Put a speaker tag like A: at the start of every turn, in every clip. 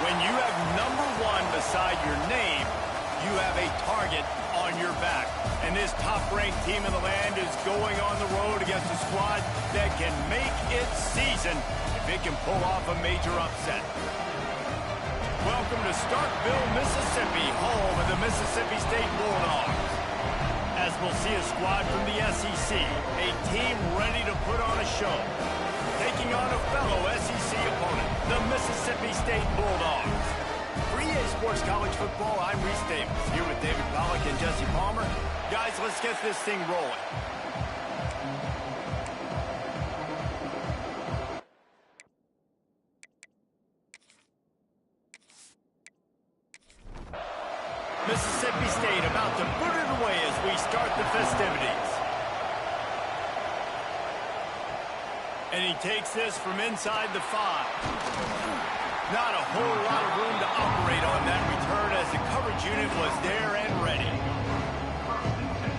A: When you have #1 beside your name, you have a target on your back. And this top-ranked team in the land is going on the road against a squad that can make its season if it can pull off a major upset. Welcome to Starkville, Mississippi, home of the Mississippi State Bulldogs. As we'll see a squad from the SEC, a team ready to put on a show, taking on a fellow SEC opponent, the Mississippi State Bulldogs. For EA Sports College Football, I'm Reese Davis, here with David Pollack and Jesse Palmer. Guys, let's get this thing rolling. Mississippi State about to put it away as we start the festivities. And he takes this from inside the 5. Not a whole lot of room to operate on that return as the coverage unit was there and ready.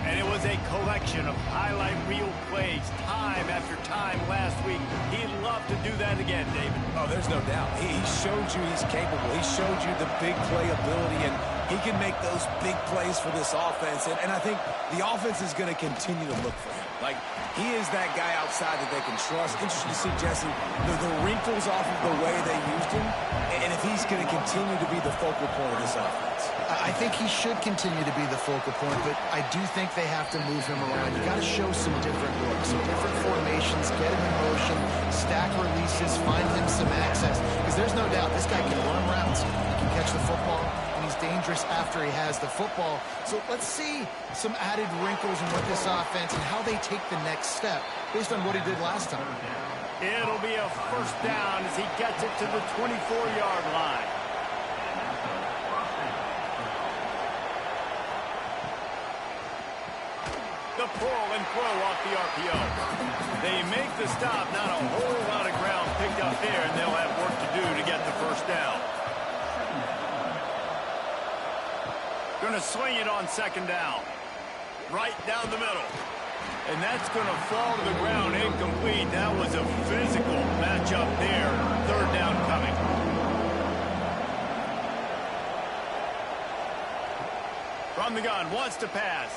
A: And it was a collection of highlight reel plays time after time last week. He'd love to do that again, David.
B: Oh, there's no doubt. He showed you he's capable. He showed you the big play ability, and he can make those big plays for this offense. And I think the offense is going to continue to look for him. Like, he is that guy outside that they can trust. Interesting to see, Jesse, the wrinkles off of the way they used him, and if he's going to continue to be the focal point of this offense.
C: I think he should continue to be the focal point, but I do think they have to move him around. You got to show some different looks, some different formations, get him in motion, stack releases, find him some access. Because there's no doubt this guy can run routes, he can catch the football, and he's dangerous after he has the football. So let's see some added wrinkles in what this offense and how they take the next step based on what he did last time.
A: It'll be a first down as he gets it to the 24-yard line. The pull and throw off the RPO. They make the stop. Not a whole lot of ground picked up there, and they'll have work to do to get the first down. Going to swing it on 2nd down. Right down the middle. And that's going to fall to the ground incomplete. That was a physical matchup there. 3rd down coming. From the gun, wants to pass.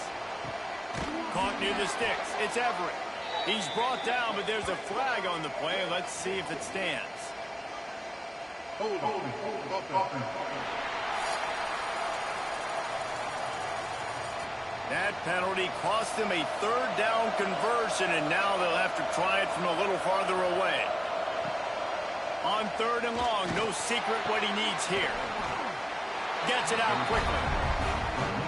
A: Caught near the sticks. It's Everett. He's brought down, but there's a flag on the play. Let's see if it stands. That penalty cost them a 3rd down conversion, and now they'll have to try it from a little farther away. On 3rd and long, no secret what he needs here. Gets it out quickly.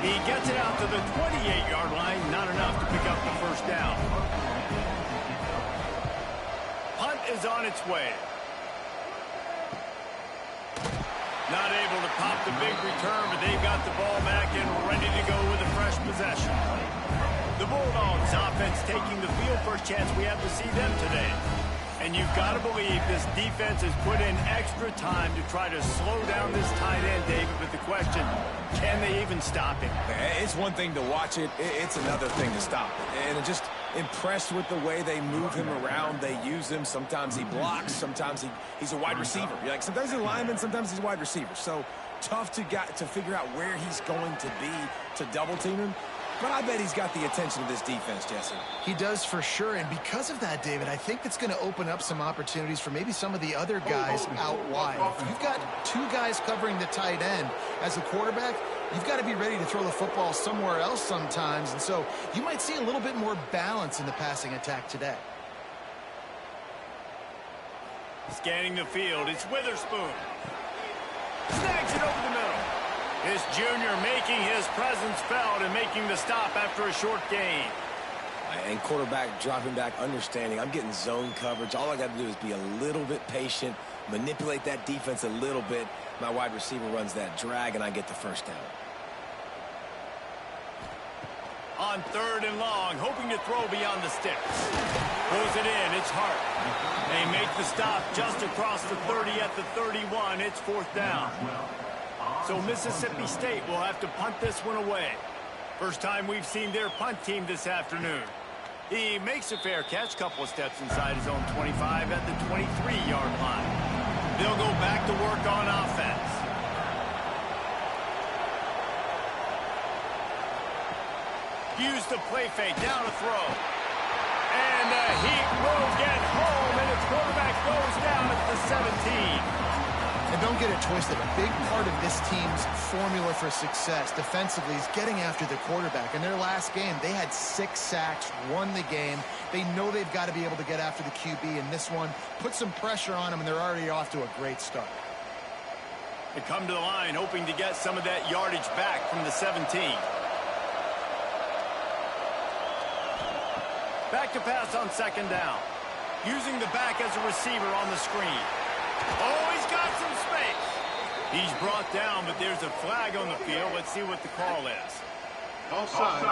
A: He gets it out to the 28-yard line, not enough to pick up the first down. Punt is on its way. Not able to pop the big return, but they've got the ball back and ready to go with a fresh possession. The Bulldogs offense taking the field. First chance we have to see them today. And you've got to believe this defense has put in extra time to try to slow down this tight end, David. But the question, can they even stop him?
B: It's one thing to watch it. It's another thing to stop it. And I'm just impressed with the way they move him around. They use him. Sometimes he blocks. Sometimes he's a wide receiver. You're like, sometimes he's a lineman. Sometimes he's a wide receiver. So tough to figure out where he's going to be to double team him. But I bet he's got the attention of this defense, Jesse.
C: He does for sure, and because of that, David, I think it's going to open up some opportunities for maybe some of the other guys out wide. If you've got 2 guys covering the tight end as a quarterback, you've got to be ready to throw the football somewhere else sometimes, and so you might see a little bit more balance in the passing attack today.
A: Scanning the field, it's Witherspoon. Snags it over the middle. This junior making his presence felt and making the stop after a short gain.
B: And quarterback dropping back, understanding I'm getting zone coverage. All I got to do is be a little bit patient, manipulate that defense a little bit. My wide receiver runs that drag, and I get the first down.
A: On 3rd and long, hoping to throw beyond the sticks. Throws it in, it's Hart. They make the stop just across the 30 at the 31. It's 4th down. So Mississippi State will have to punt this one away. First time we've seen their punt team this afternoon. He makes a fair catch, couple of steps inside his own 25 at the 23-yard line. They'll go back to work on offense. Use the play fake, down to throw. And the Heat will get home, and its quarterback goes down at the 17.
C: And don't get it twisted. A big part of this team's formula for success defensively is getting after the quarterback. In their last game, they had 6 sacks, won the game. They know they've got to be able to get after the QB, and this one put some pressure on them, and they're already off to a great start.
A: They come to the line hoping to get some of that yardage back from the 17. Back to pass on second down. Using the back as a receiver on the screen. Oh, he's got some space. He's brought down, but there's a flag on the field. Let's see what the call is.
D: Offside.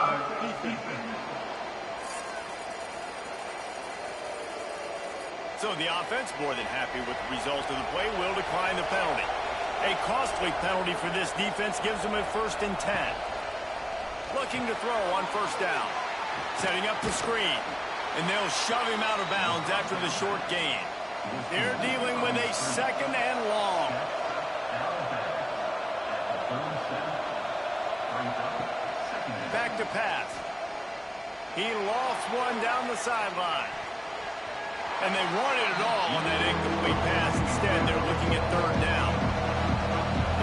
A: So the offense, more than happy with the result of the play, will decline the penalty. A costly penalty for this defense gives them a 1st and 10. Looking to throw on first down. Setting up the screen. And they'll shove him out of bounds after the short gain. They're dealing with a 2nd and long. Back to pass. He lost one down the sideline. And they wanted it all on that incomplete pass. Instead, they're looking at 3rd down.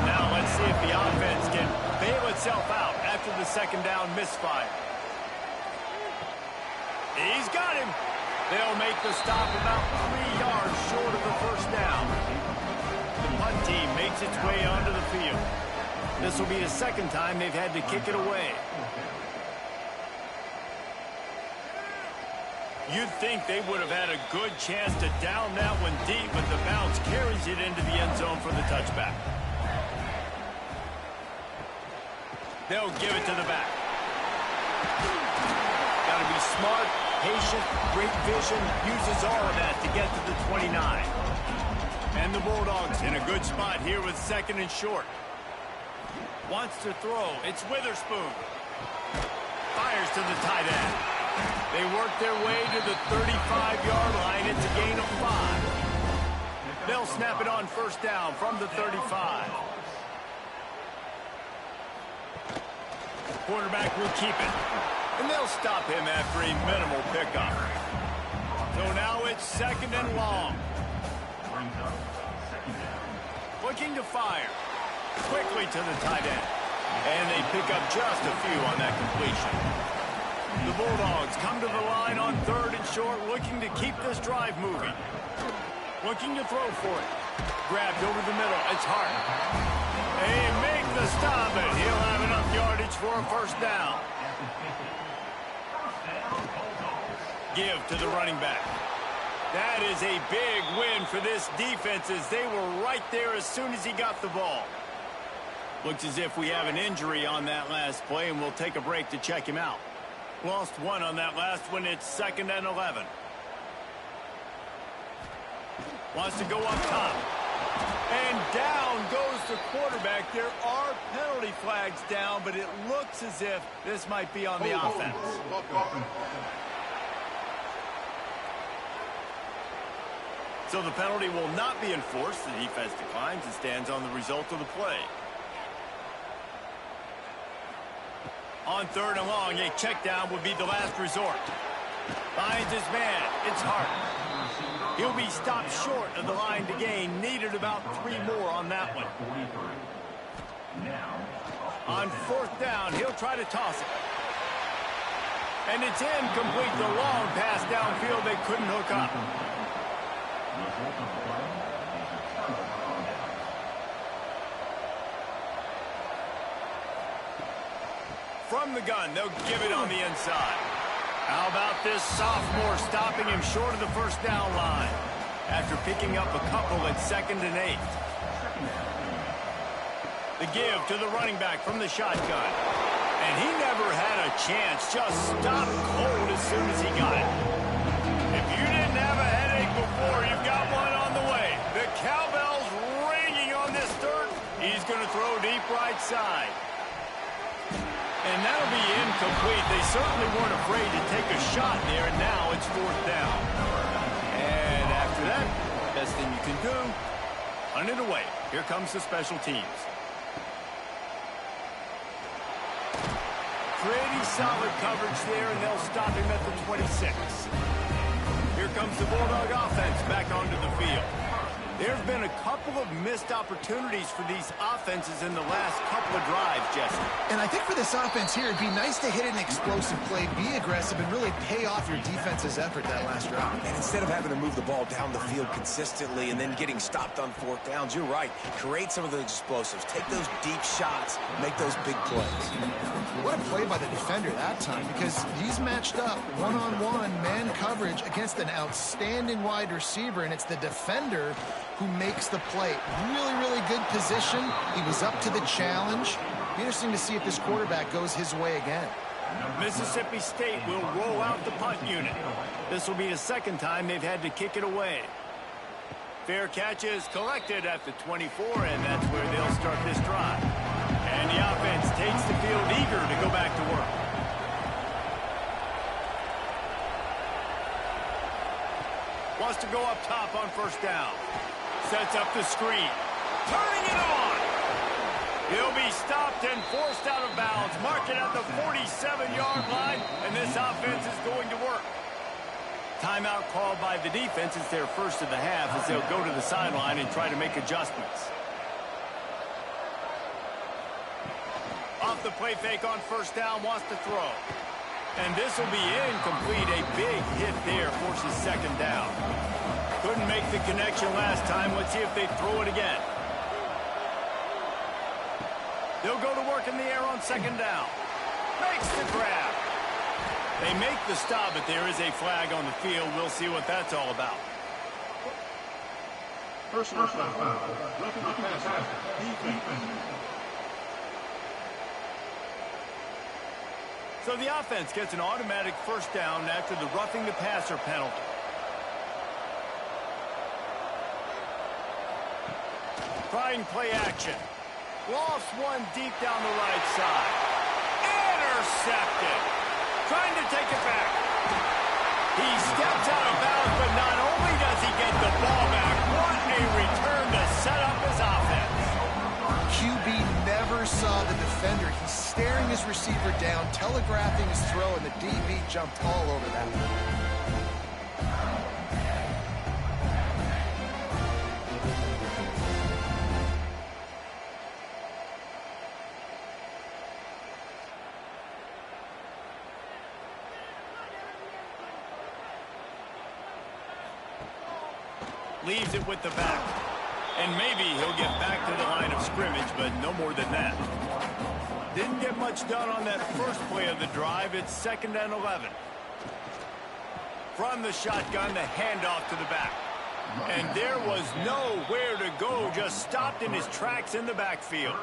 A: And now let's see if the offense can bail itself out after the 2nd down misfire. He's got him. They'll make the stop about 3 yards short of the 1st down. The punt team makes its way onto the field. This will be the 2nd time they've had to kick it away. You'd think they would have had a good chance to down that one deep, but the bounce carries it into the end zone for the touchback. They'll give it to the back. Got to be smart, patient, great vision, uses all of that to get to the 29. And the Bulldogs in a good spot here with 2nd and short. Wants to throw. It's Witherspoon. Fires to the tight end. They work their way to the 35-yard line. It's a gain of 5. They'll snap it on first down from the 35. Quarterback will keep it. And they'll stop him after a minimal pickup. So now it's 2nd and long. Looking to fire. Quickly to the tight end. And they pick up just a few on that completion. The Bulldogs come to the line on 3rd and short, looking to keep this drive moving. Looking to throw for it. Grabbed over the middle. It's Hart. They make the stop, and he'll have enough yardage for a 1st down. Give to the running back. That is a big win for this defense as they were right there as soon as he got the ball. Looks as if we have an injury on that last play, and we'll take a break to check him out. Lost one on that last one. It's 2nd and 11. Wants to go up top. And down goes the quarterback. There are penalty flags down, but it looks as if this might be on the offense. So the penalty will not be enforced. The defense declines and stands on the result of the play. On 3rd and long, a check down would be the last resort. Finds his man. It's Hart. He'll be stopped short of the line to gain. Needed about 3 more on that one. On 4th down, he'll try to toss it. And it's incomplete. The long pass downfield they couldn't hook up. From the gun, they'll give it on the inside. How about this sophomore stopping him short of the 1st down line after picking up a couple at 2nd and 8. The give to the running back from the shotgun. And he never had a chance, just stopped cold as soon as he got it. If you didn't have a headache before, you've got one on the way. The cowbell's ringing on this dirt. He's going to throw deep right side. And that'll be incomplete. They certainly weren't afraid to take a shot there, and now it's 4th down. And after that, best thing you can do, punt it away. Here comes the special teams. Pretty solid coverage there, and they'll stop him at the 26. Here comes the Bulldog offense back onto the field. There's been a couple of missed opportunities for these offenses in the last couple of drives, Jesse.
C: And I think for this offense here, it'd be nice to hit an explosive play, be aggressive, and really pay off your defense's effort that last drive.
B: And instead of having to move the ball down the field consistently and then getting stopped on fourth downs, you're right. Create some of those explosives. Take those deep shots. Make those big plays.
C: What a play by the defender that time, because he's matched up one-on-one man coverage against an outstanding wide receiver, and it's the defender who makes the play. Really, really good position. He was up to the challenge. Be interesting to see if this quarterback goes his way again.
A: Mississippi State will roll out the punt unit. This will be the second time they've had to kick it away. Fair catch is collected at the 24, and that's where they'll start this drive. And the offense takes the field eager to go back to work. Wants to go up top on first down. Sets up the screen. Turning it on. He'll be stopped and forced out of bounds. Mark it at the 47-yard line, and this offense is going to work. Timeout called by the defense. It's their first of the half as they'll go to the sideline and try to make adjustments. Off the play fake on first down, wants to throw. And this will be incomplete. A big hit there, forces second down. Couldn't make the connection last time. Let's see if they throw it again. They'll go to work in the air on second down. Makes the grab. They make the stop, but there is a flag on the field. We'll see what that's all about.
D: Personal foul.
A: So the offense gets an automatic first down after the roughing the passer penalty. Trying play action. Lofts one deep down the right side. Intercepted. Trying to take it back. He steps out of bounds, but not only does he get the ball back, what a return to set up his offense.
C: QB never saw the defender. He's staring his receiver down, telegraphing his throw, and the DB jumped all over that.
A: Leaves it with the back. And maybe he'll get back to the line of scrimmage, but no more than that. Didn't get much done on that first play of the drive. It's 2nd and 11. From the shotgun, the handoff to the back. And there was nowhere to go, just stopped in his tracks in the backfield.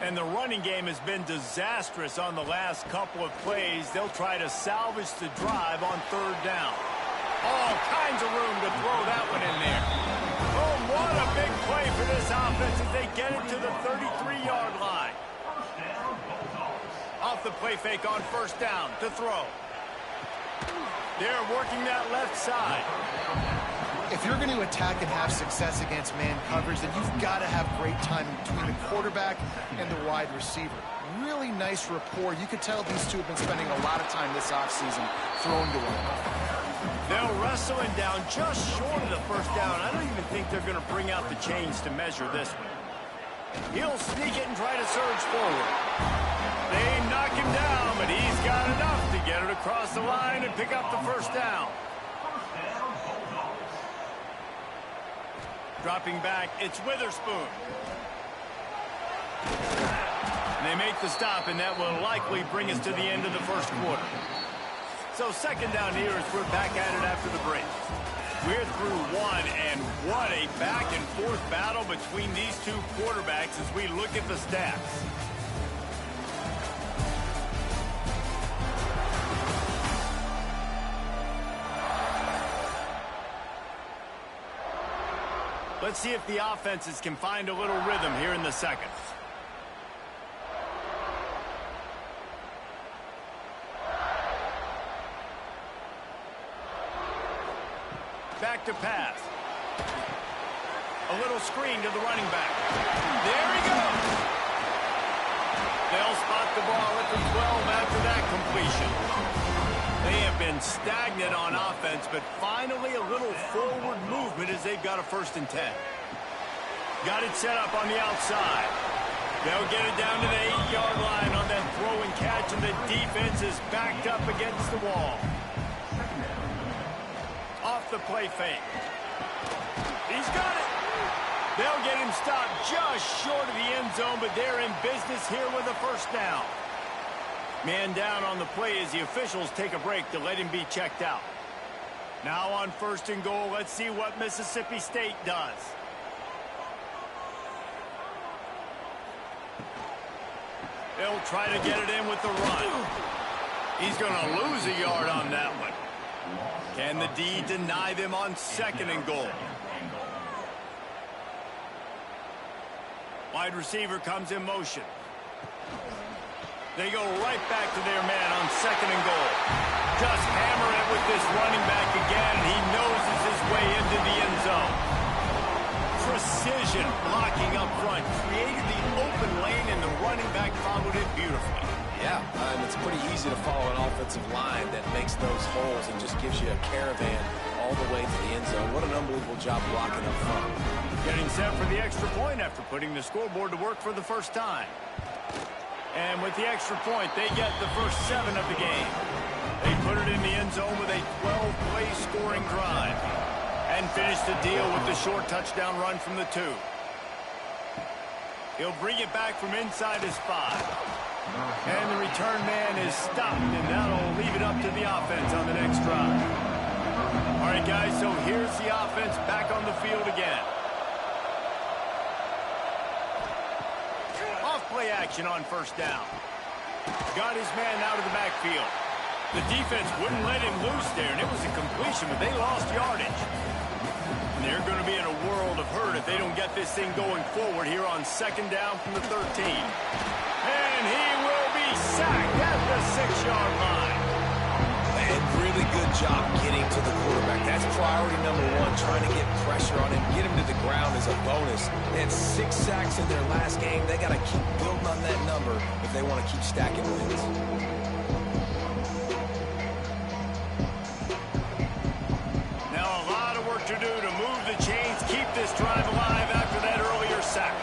A: And the running game has been disastrous on the last couple of plays. They'll try to salvage the drive on 3rd down. All kinds of room to throw that one in there. Oh, what a big play for this offense as they get it to the 33-yard line. Off the play fake on first down to throw. They're working that left side.
C: If you're going to attack and have success against man coverage, then you've got to have great timing between the quarterback and the wide receiver. Really nice rapport. You could tell these two have been spending a lot of time this offseason throwing to one another.
A: They'll wrestle him down just short of the first down. I don't even think they're going to bring out the chains to measure this one. He'll sneak it and try to surge forward. They knock him down, but he's got enough to get it across the line and pick up the first down. Dropping back, it's Witherspoon. And they make the stop, and that will likely bring us to the end of the first quarter. So 2nd down here as we're back at it after the break. We're through one, and what a back-and-forth battle between these two quarterbacks as we look at the stats. Let's see if the offenses can find a little rhythm here in the second. Back to pass. A little screen to the running back. There he goes. They'll spot the ball at the 12 after that completion. They have been stagnant on offense, but finally a little forward movement as they've got a 1st and 10. Got it set up on the outside. They'll get it down to the 8-yard line on that throw and catch, and the defense is backed up against the wall. Off the play fake. He's got it. They'll get him stopped just short of the end zone, but they're in business here with a 1st down. Man down on the play as the officials take a break to let him be checked out. Now on 1st and goal, let's see what Mississippi State does. They'll try to get it in with the run. He's going to lose a yard on that one. Can the D deny them on 2nd and goal? Wide receiver comes in motion. They go right back to their man on 2nd and goal. Just hammer it with this running back again, and he noses his way into the end zone. Precision blocking up front, created the open lane, and the running back followed it beautifully.
B: Yeah, it's pretty easy to follow an offensive line that makes those holes and just gives you a caravan all the way to the end zone. What an unbelievable job blocking up front.
A: Getting set for the extra point after putting the scoreboard to work for the 1st time. And with the extra point, they get the first 7 of the game. They put it in the end zone with a 12-play scoring drive. And finish the deal with the short touchdown run from the 2. He'll bring it back from inside his 5. And the return man is stopped, and that'll leave it up to the offense on the next drive. All right, guys, so here's the offense back on the field again. Off-play action on 1st down. Got his man out of the backfield. The defense wouldn't let him loose there, and it was a completion, but they lost yardage. And they're going to be in a world of hurt if they don't get this thing going forward here on 2nd down from the 13. And he will be sacked at the 6-yard line.
B: And really good job getting to the quarterback. That's priority number 1, trying to get pressure on him. Get him to the ground as a bonus. They had 6 sacks in their last game. They got to keep building on that number if they want to keep stacking wins.
A: Now a lot of work to do to move the chains, keep this drive alive after that earlier sack.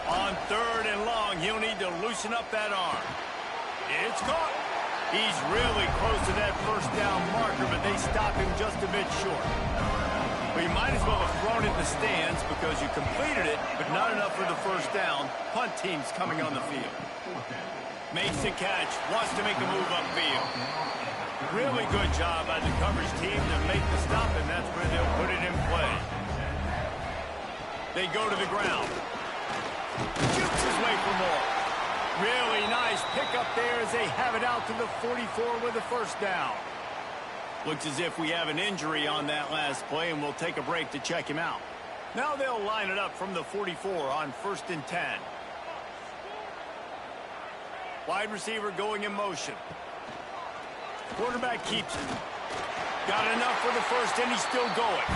A: On 3rd and long, he'll need to loosen up that arm. It's caught. He's really close to that 1st down marker, but they stop him just a bit short. Well, you might as well have thrown it in the stands because you completed it, but not enough for the 1st down. Punt team's coming on the field. Makes the catch, wants to make a move upfield. Really good job by the coverage team to make the stop, and that's where they'll put it in play. They go to the ground. Shoots his way for more. Really nice pickup there as they have it out to the 44 with a 1st down. Looks as if we have an injury on that last play, and we'll take a break to check him out. Now they'll line it up from the 44 on 1st and 10. Wide receiver going in motion. Quarterback keeps it. Got enough for the 1st, and he's still going.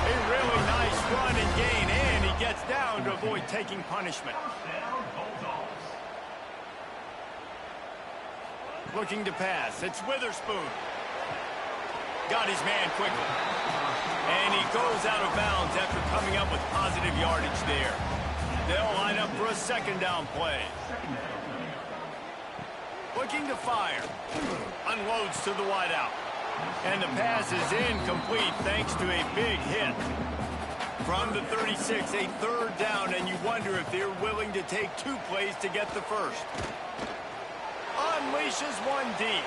A: A really nice run and gain, and he gets down to avoid taking punishment. Looking to pass. It's Witherspoon. Got his man quickly. And he goes out of bounds after coming up with positive yardage there. They'll line up for a 2nd down play. Looking to fire. Unloads to the wideout. And the pass is incomplete thanks to a big hit. From the 36, a 3rd down, and you wonder if they're willing to take 2 plays to get the 1st. Unleashes one deep.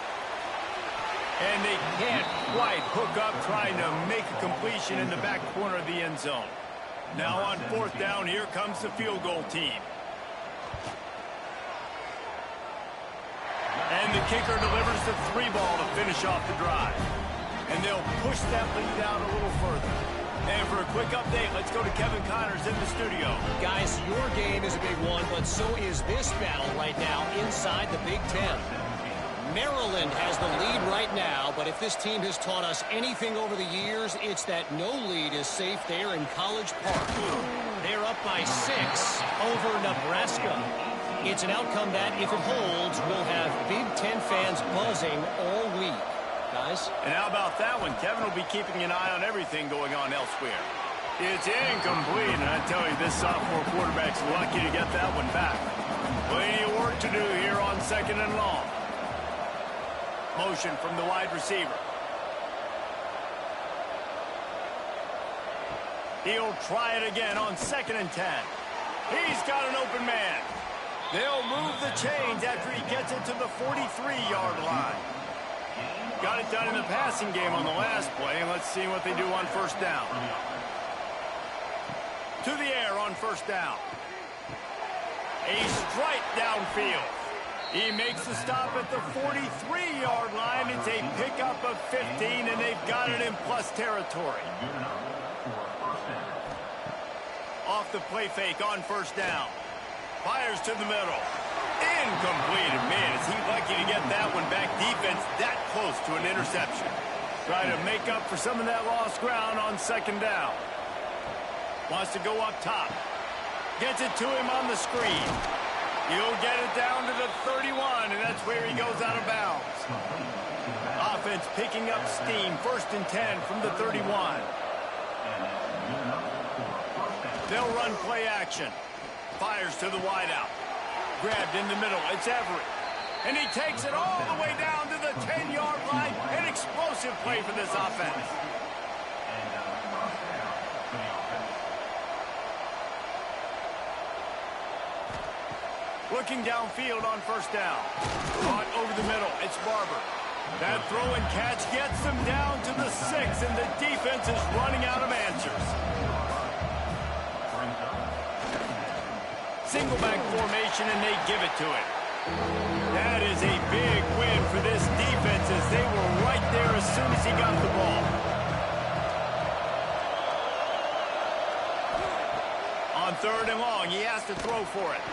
A: And they can't quite hook up trying to make a completion in the back corner of the end zone. Now on 4th down, here comes the field goal team. And the kicker delivers the 3 ball to finish off the drive. And they'll push that lead out a little further. And for a quick update, let's go to Kevin Connors in the studio.
D: Guys, your game is a big one, but so is this battle right now inside the Big Ten. Maryland has the lead right now, but But if this team has taught us anything over the years, it's that no lead is safe there in College Park. They're up by 6 over Nebraska. It's an outcome that, if it holds, will have Big Ten fans buzzing all week. Guys?
A: And how about that one? Kevin will be keeping an eye on everything going on elsewhere. It's incomplete, and I tell you, this sophomore quarterback's lucky to get that one back. Plenty of work to do here on 2nd and long. Motion from the wide receiver. He'll try it again on 2nd and 10. He's got an open man. They'll move the chains after he gets it to the 43-yard line. Got it done in the passing game on the last play, and let's see what they do on 1st down. To the air on 1st down. A strike downfield. He makes the stop at the 43-yard line. It's a pickup of 15, and they've got it in plus territory. Off the play fake on 1st down. Fires to the middle. Incomplete. And man, is he lucky to get that one back. Defense that close to an interception. Try to make up for some of that lost ground on 2nd down. Wants to go up top. Gets it to him on the screen. He'll get it down to the 31, and that's where he goes out of bounds. Offense picking up steam. 1st and 10 from the 31. They'll run play action. Fires to the wideout. Grabbed in the middle. It's Everett. And he takes it all the way down to the 10-yard line. An explosive play for this offense. Looking downfield on 1st down. Caught over the middle. It's Barber. That throw and catch gets them down to the 6, and the defense is running out of answers. Single back formation, and they give it to him. That is a big win for this defense as they were right there as soon as he got the ball. On 3rd and long, he has to throw for it.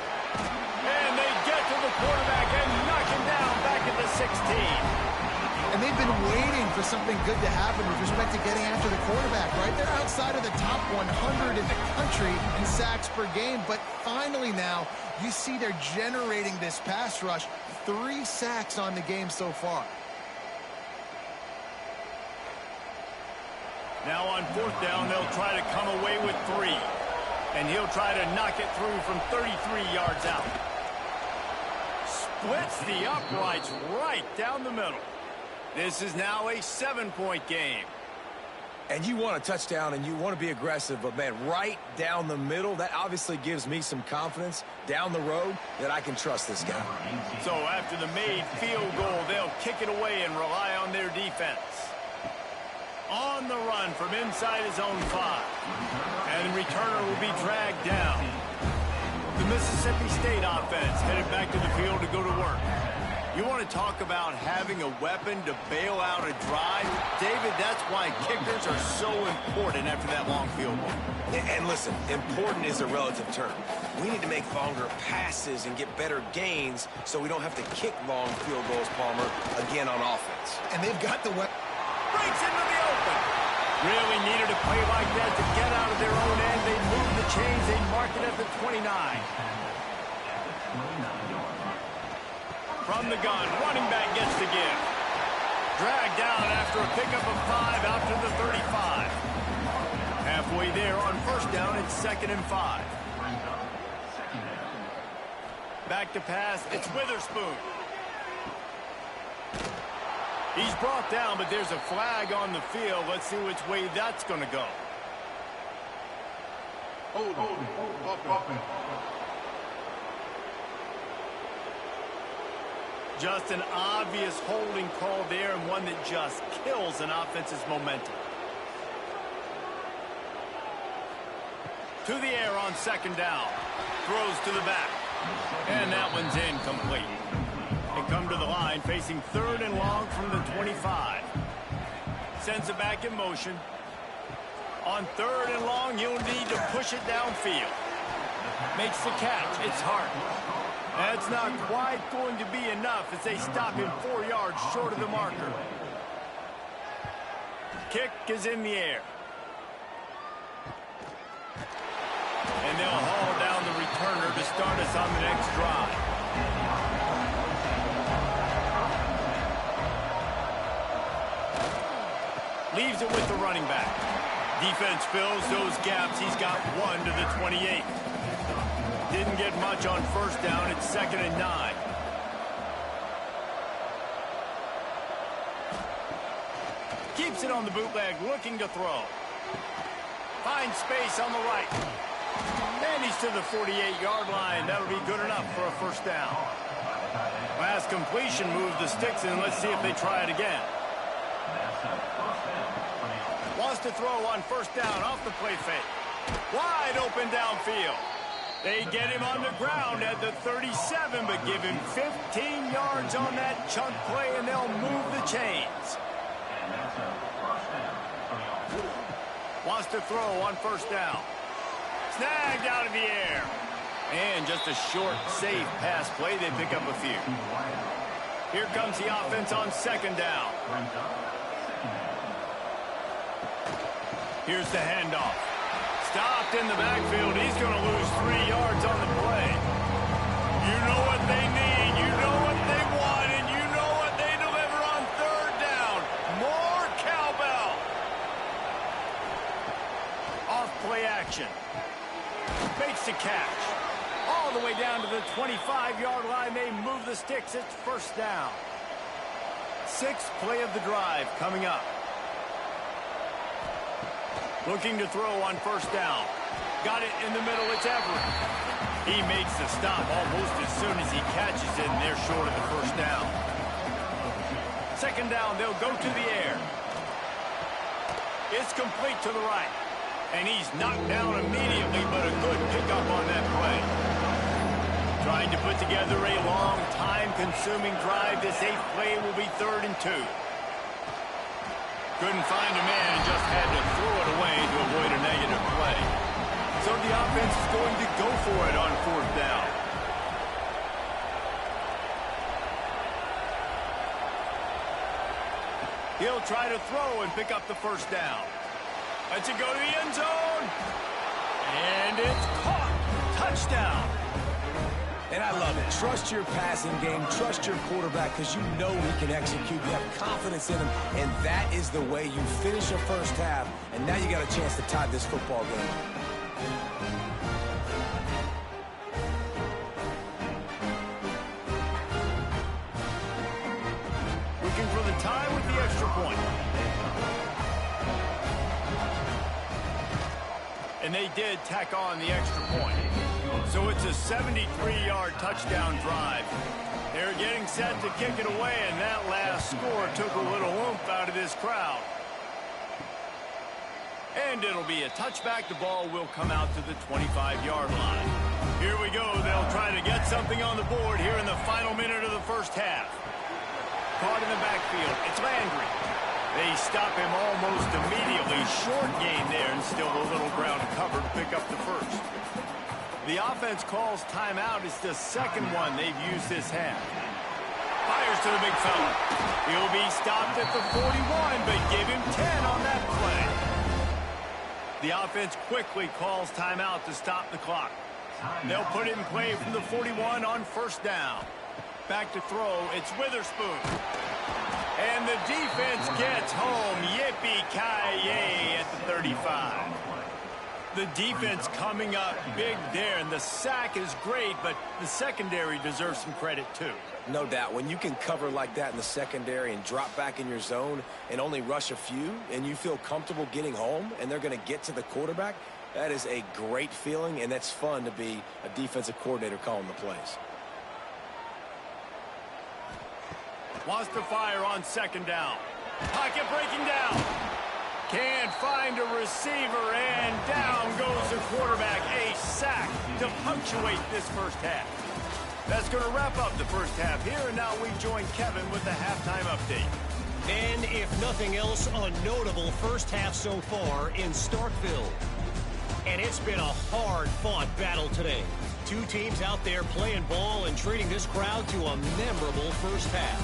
A: And they get to the quarterback and knock him down back at the 16.
C: And they've been waiting for something good to happen with respect to getting after the quarterback, right? They're outside of the top 100 in the country in sacks per game, but finally now you see they're generating this pass rush. 3 sacks on the game so far.
A: Now on 4th down, they'll try to come away with 3. And he'll try to knock it through from 33 yards out. Splits the uprights right down the middle. This is now a 7-point game.
B: And you want a touchdown and you want to be aggressive, but man, right down the middle, that obviously gives me some confidence down the road that I can trust this guy.
A: So after the made field goal, they'll kick it away and rely on their defense. On the run from inside his own 5. And the returner will be dragged down. The Mississippi State offense headed back to the field to go to work. You want to talk about having a weapon to bail out a drive? David, that's why kickers are so important after that long field goal.
B: And listen, important is a relative term. We need to make longer passes and get better gains so we don't have to kick long field goals, Palmer, again on offense.
C: And they've got the weapon.
A: Breaks into the open. Really needed a play like that to get out of their own end. They move the chains. They mark it at the 29. From the gun, running back gets the give. Dragged down after a pickup of 5 out to the 35. Halfway there on 1st down, it's 2nd and 5. Back to pass, it's Witherspoon. He's brought down, but there's a flag on the field. Let's see which way that's going to go. Just an obvious holding call there, and one that just kills an offense's momentum. To the air on 2nd down. Throws to the back. And that one's incomplete. They come to the line facing 3rd and long from the 25. Sends it back in motion. On 3rd and long, you'll need to push it downfield. Makes the catch. It's Hart. That's not quite going to be enough as they stop him 4 yards short of the marker. kick is in the air. And they'll haul down the returner to start us on the next drive. Leaves it with the running back. Defense fills those gaps. He's got 1 to the 28. Didn't get much on first down. It's 2nd and 9. Keeps it on the bootleg, looking to throw. Finds space on the right. And he's to the 48-yard line. That'll be good enough for a first down. Last completion moved the sticks in. Let's see if they try it again. Wants to throw on first down off the play fake. Wide open downfield. They get him on the ground at the 37, but give him 15 yards on that chunk play, and they'll move the chains. Wants to throw on first down. Snagged out of the air. And just a short, safe pass play. They pick up a few. Here comes the offense on 2nd down. Here's the handoff. Stopped in the backfield. He's going to lose 3 yards on the play. You know what they need. You know what they want. And you know what they deliver on 3rd down. More cowbell. Off play action. Makes the catch. All the way down to the 25-yard line. They move the sticks. It's first down. 6th play of the drive coming up. Looking to throw on first down. Got it in the middle. It's Everett. He makes the stop almost as soon as he catches it, and they're short of the first down. 2nd down, they'll go to the air. It's complete to the right. And he's knocked down immediately, but a good pickup on that play. Trying to put together a long, time-consuming drive. This 8th play will be 3rd and 2. Couldn't find a man and just had to throw it away to avoid a negative play. So the offense is going to go for it on 4th down. He'll try to throw and pick up the first down. Lets it go to the end zone. And it's caught. Touchdown.
B: And I love it. Trust your passing game. Trust your quarterback because you know he can execute. You have confidence in him, and that is the way you finish a first half. And now you got a chance to tie this football game.
A: Looking for the tie with the extra point. And they did tack on the extra point. So it's a 73-yard touchdown drive. They're getting set to kick it away, and that last score took a little oomph out of this crowd. And it'll be a touchback. The ball will come out to the 25-yard line. Here we go. They'll try to get something on the board here in the final minute of the first half. Caught in the backfield. It's Landry. They stop him almost immediately. Short gain there, and still a little ground cover to pick up the first. The offense calls timeout. It's the 2nd one they've used this half. Fires to the big fella. He'll be stopped at the 41, but give him 10 on that play. The offense quickly calls timeout to stop the clock. They'll put it in play from the 41 on first down. Back to throw. It's Witherspoon. And the defense gets home. Yippee-ki-yay at the 35. The defense coming up big there, and the sack is great, but the secondary deserves some credit too.
B: No doubt. When you can cover like that in the secondary and drop back in your zone and only rush a few, and you feel comfortable getting home, and they're going to get to the quarterback, that is a great feeling, and that's fun to be a defensive coordinator calling the plays.
A: Wants to fire on 2nd down. Pocket breaking down. Can't find a receiver, and down goes the quarterback. A sack to punctuate this first half. That's going to wrap up the first half here, and now we join Kevin with the halftime update.
D: And if nothing else, a notable first half so far in Starkville. And it's been a hard-fought battle today. Two teams out there playing ball and treating this crowd to a memorable first half.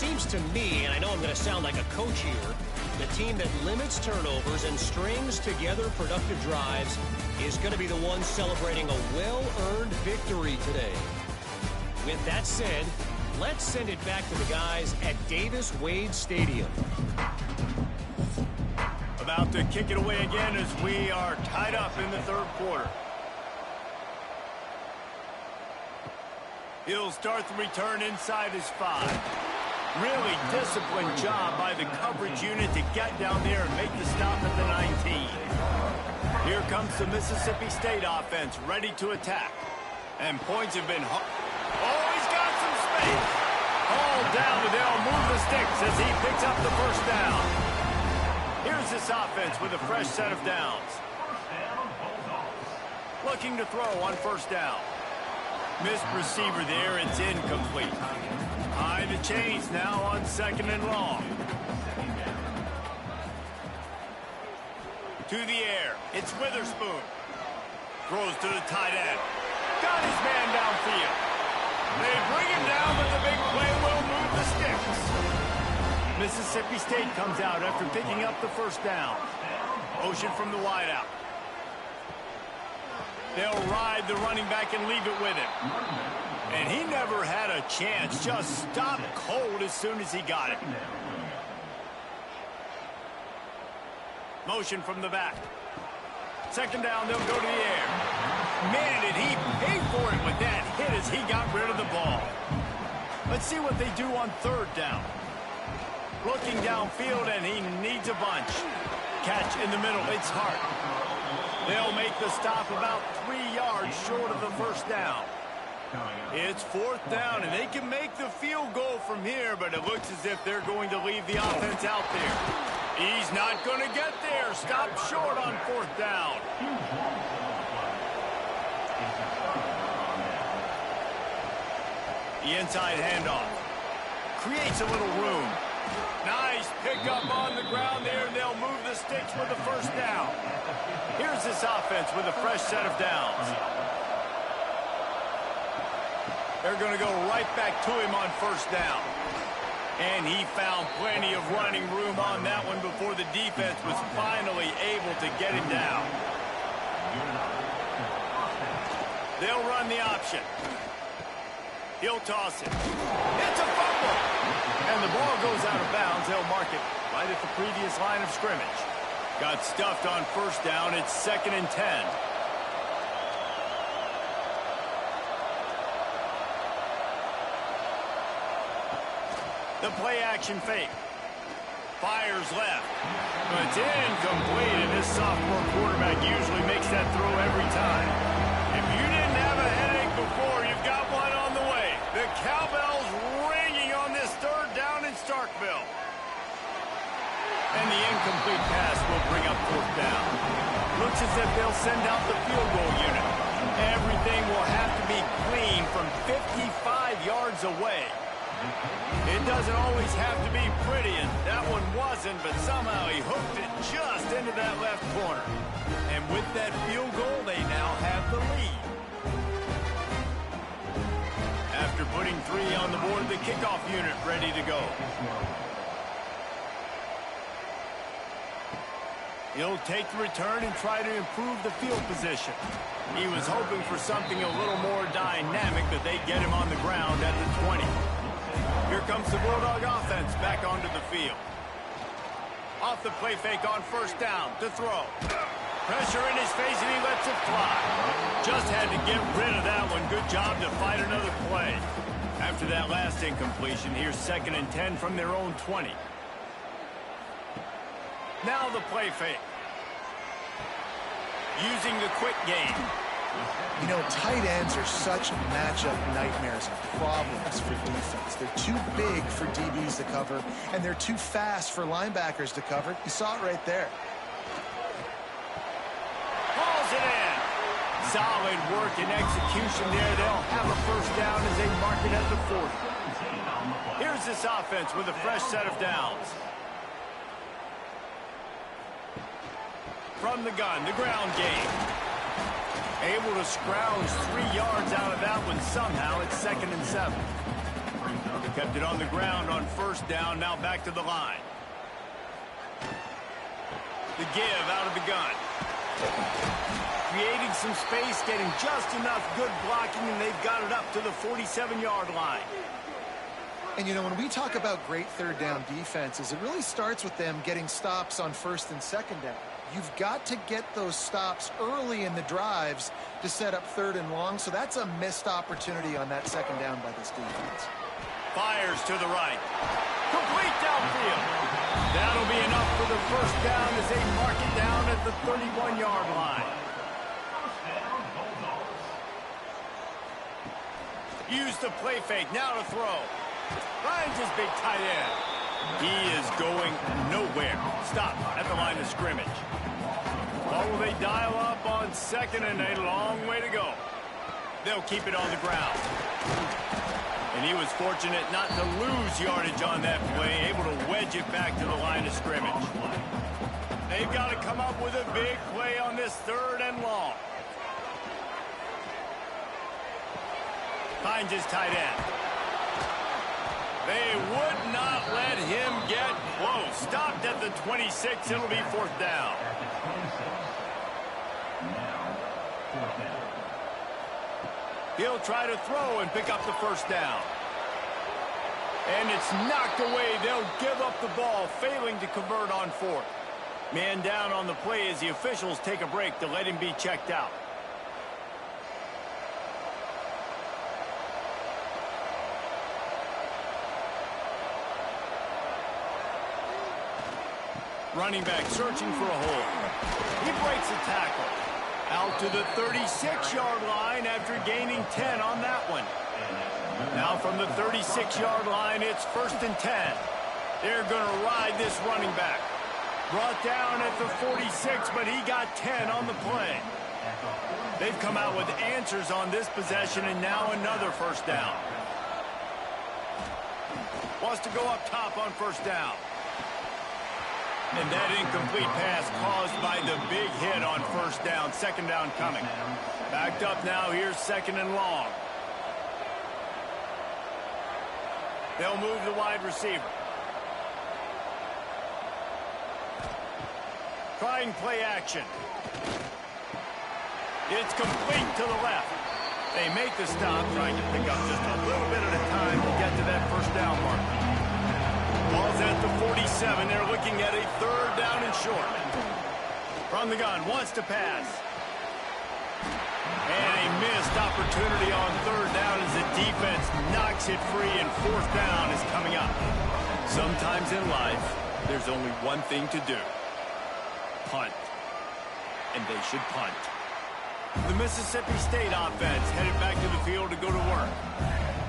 D: Seems to me, and I know I'm going to sound like a coach here, the team that limits turnovers and strings together productive drives is going to be the one celebrating a well-earned victory today. With that said, let's send it back to the guys at Davis-Wade Stadium.
A: About to kick it away again as we are tied up in the third quarter. He'll start the return inside his 5. Really disciplined job by the coverage unit to get down there and make the stop at the 19. Here comes the Mississippi State offense ready to attack. And points have been... Oh, he's got some space. All down, but they'll move the sticks as he picks up the first down. Here's this offense with a fresh set of downs. Looking to throw on first down. Missed receiver there, it's incomplete. High the chains now on second and long. To the air, it's Witherspoon. Throws to the tight end. Got his man downfield. They bring him down, but the big play will move the sticks. Mississippi State comes out after picking up the first down. Motion from the wideout. They'll ride the running back and leave it with him. And he never had a chance. Just stopped cold as soon as he got it. Motion from the back. Second down, they'll go to the air. Man, did he pay for it with that hit as he got rid of the ball. Let's see what they do on third down. Looking downfield, and he needs a bunch. Catch in the middle, it's Hart. They'll make the stop about 3 yards short of the first down. It's fourth down, and they can make the field goal from here, but it looks as if they're going to leave the offense out there. He's not going to get there. Stop short on fourth down. The inside handoff. Creates a little room. Nice pickup on the ground there, and they'll move the sticks with the first down. Here's this offense with a fresh set of downs. They're going to go right back to him on first down. And he found plenty of running room on that one before the defense was finally able to get him down. They'll run the option. He'll toss it. It's a fumble. And the ball goes out of bounds. They'll mark it right at the previous line of scrimmage. Got stuffed on first down. It's 2nd and 10. The play-action fake. Fires left. But it's incomplete, and this sophomore quarterback usually makes that throw every time. If you didn't have a headache before, you've got one on the way. The cowbell's ringing on this third down in Starkville. And the incomplete pass will bring up fourth down. Looks as if they'll send out the field goal unit. Everything will have to be clean from 55 yards away. It doesn't always have to be pretty, and that one wasn't, but somehow he hooked it just into that left corner. And with that field goal, they now have the lead. After putting 3 on the board, the kickoff unit ready to go. He'll take the return and try to improve the field position. He was hoping for something a little more dynamic, that they'd get him on the ground at the 20. Here comes the Bulldog offense back onto the field. Off the play fake on first down to throw. Pressure in his face, and he lets it fly. Just had to get rid of that one. Good job to fight another play. After that last incompletion, here's 2nd and 10 from their own 20. Now the play fake. Using the quick game.
C: You know, tight ends are such matchup nightmares and problems for defense. They're too big for DBs to cover, and they're too fast for linebackers to cover. You saw it right there.
A: Hauls it in. Solid work and execution there. They'll have a first down as they mark it at the 40. Here's this offense with a fresh set of downs. From the gun, the ground game. Able to scrounge 3 yards out of that one somehow. It's 2nd and 7. Kept it on the ground on first down. Now back to the line. The give out of the gun. Creating some space, getting just enough good blocking, and they've got it up to the 47-yard line.
C: And, you know, when we talk about great third down defenses, it really starts with them getting stops on first and second down. You've got to get those stops early in the drives to set up third and long, so that's a missed opportunity on that second down by this defense.
A: Fires to the right. Complete downfield. That'll be enough for the first down as they mark it down at the 31-yard line. Use the play fake. Now to throw. Finds his big tight end. He is going nowhere. Stop at the line of scrimmage. What will they dial up on second and a long way to go? They'll keep it on the ground. And he was fortunate not to lose yardage on that play, able to wedge it back to the line of scrimmage. They've got to come up with a big play on this third and long. Finds his tight end. They would not let him get close. Stopped at the 26. It'll be fourth down. He'll try to throw and pick up the first down. And it's knocked away. They'll give up the ball, failing to convert on fourth. Man down on the play as the officials take a break to let him be checked out. Running back searching for a hole. He breaks a tackle. Out to the 36-yard line after gaining 10 on that one. Now from the 36-yard line, it's first and 10. They're going to ride this running back. Brought down at the 46, but he got 10 on the play. They've come out with answers on this possession, and now another first down. Wants to go up top on first down. And that incomplete pass caused by the big hit on first down. Second down coming. Backed up now. Here's second and long. They'll move the wide receiver. Trying play action. It's complete to the left. They make the stop, trying to pick up just a little bit at a time to get to that first down mark. Ball's at the 47. They're looking at a third down and short. From the gun, wants to pass. And a missed opportunity on third down as the defense knocks it free, and fourth down is coming up. Sometimes in life, there's only one thing to do. Punt. And they should punt. The Mississippi State offense headed back to the field to go to work.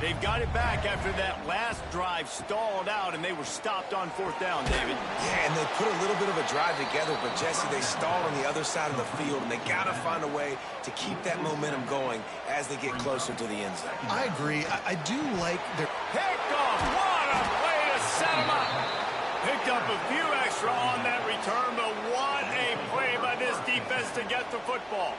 A: They've got it back after that last drive stalled out, and they were stopped on fourth down, David.
B: Yeah, and they put a little bit of a drive together, but, Jesse, they stalled on the other side of the field, and they got to find a way to keep that momentum going as they get closer to the end zone.
C: I agree. I do like their...
A: Picked off. What a play to set him up. Picked up a few extra on that return, but what a play by this defense to get the football.